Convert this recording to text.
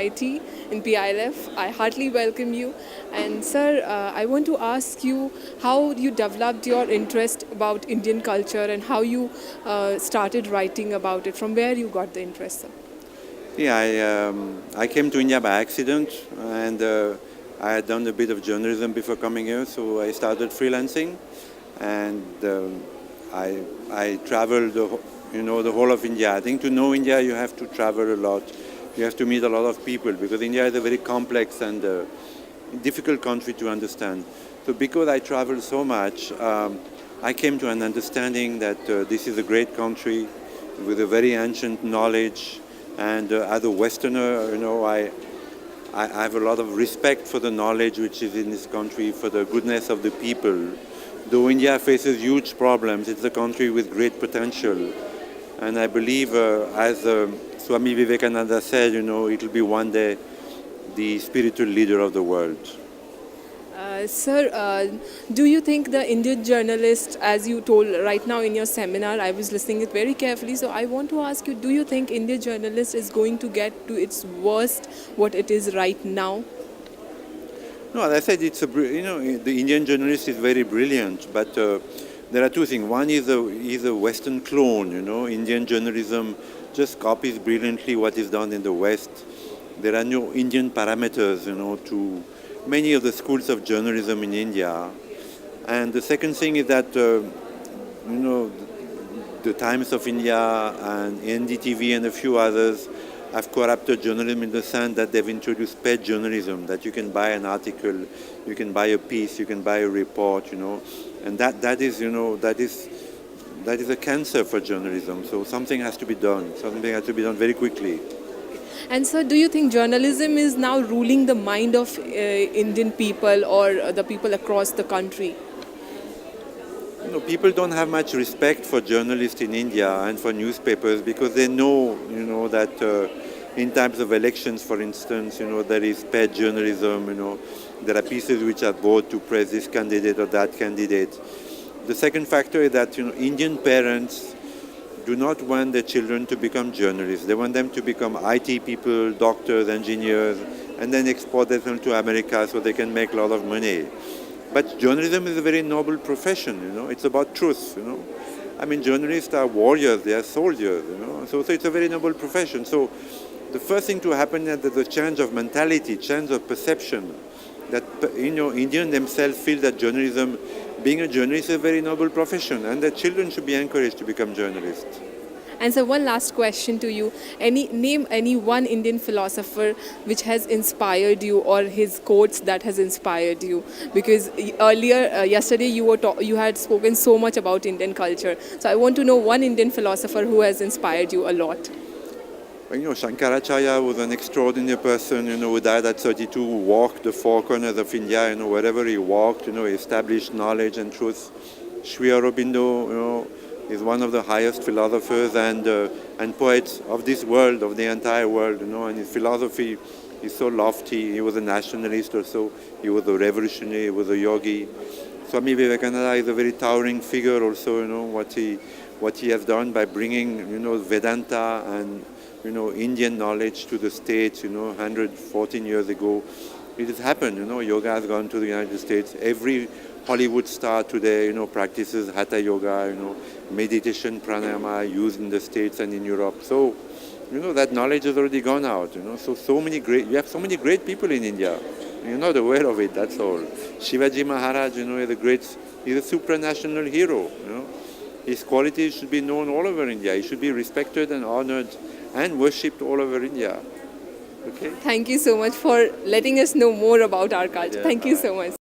MIT in PILF. I heartily welcome you. And sir, I want to ask you how you developed your interest about Indian culture and how you started writing about it. From where you got the interest, sir? Yeah, I came to India by accident, and I had done a bit of journalism before coming here, so I started freelancing, and I traveled the whole of India. I think to know India, you have to travel a lot. You have to meet a lot of people because India is a very complex and difficult country to understand. So because I traveled so much, I came to an understanding that this is a great country with a very ancient knowledge. And as a Westerner, I have a lot of respect for the knowledge which is in this country, for the goodness of the people. Though India faces huge problems, it's a country with great potential. And I believe, as Swami Vivekananda said, it will be one day the spiritual leader of the world. Sir, do you think the Indian journalist, as you told right now in your seminar, I was listening it very carefully, so I want to ask you, do you think Indian journalist is going to get to its worst, what it is right now? No, as I said, the Indian journalist is very brilliant, but there are two things. One is a Western clone, Indian journalism just copies brilliantly what is done in the West. There are no Indian parameters, to many of the schools of journalism in India. And the second thing is that, the Times of India and NDTV and a few others have corrupted journalism in the sense that they've introduced paid journalism, that you can buy an article, you can buy a piece, you can buy a report, and that is a cancer for journalism. So something has to be done. Something has to be done very quickly. And sir, do you think journalism is now ruling the mind of Indian people or the people across the country? People don't have much respect for journalists in India and for newspapers because they know, that in times of elections, for instance, there is paid journalism, there are pieces which are bought to praise this candidate or that candidate. The second factor is that, Indian parents do not want their children to become journalists. They want them to become IT people, doctors, engineers, and then export them to America so they can make a lot of money. But journalism is a very noble profession, It's about truth, I mean, journalists are warriors, they are soldiers, So it's a very noble profession. So the first thing to happen is that there's a change of mentality, change of perception, that, Indians themselves feel that journalism, being a journalist is a very noble profession, and that children should be encouraged to become journalists. And so one last question to you. Name any one Indian philosopher which has inspired you or his quotes that has inspired you. Because yesterday you had spoken so much about Indian culture. So I want to know one Indian philosopher who has inspired you a lot. Shankaracharya was an extraordinary person, who died at 32, who walked the four corners of India, wherever he walked, he established knowledge and truth. Sri Aurobindo, is one of the highest philosophers and poets of this world, of the entire world, and his philosophy is so lofty. He was a nationalist also, he was a revolutionary, he was a yogi. Swami Vivekananda is a very towering figure also, what he has done by bringing, Vedanta and, Indian knowledge to the States, 114 years ago. It has happened, yoga has gone to the United States. Every Hollywood star today, practices Hatha yoga, meditation, pranayama used in the States and in Europe. So, that knowledge has already gone out, you have so many great people in India. You're not aware of it, that's all. Shivaji Maharaj, he's a supranational hero, His qualities should be known all over India. He should be respected and honored and worshipped all over India. Okay? Thank you so much for letting us know more about our culture. Yeah, Thank you so much.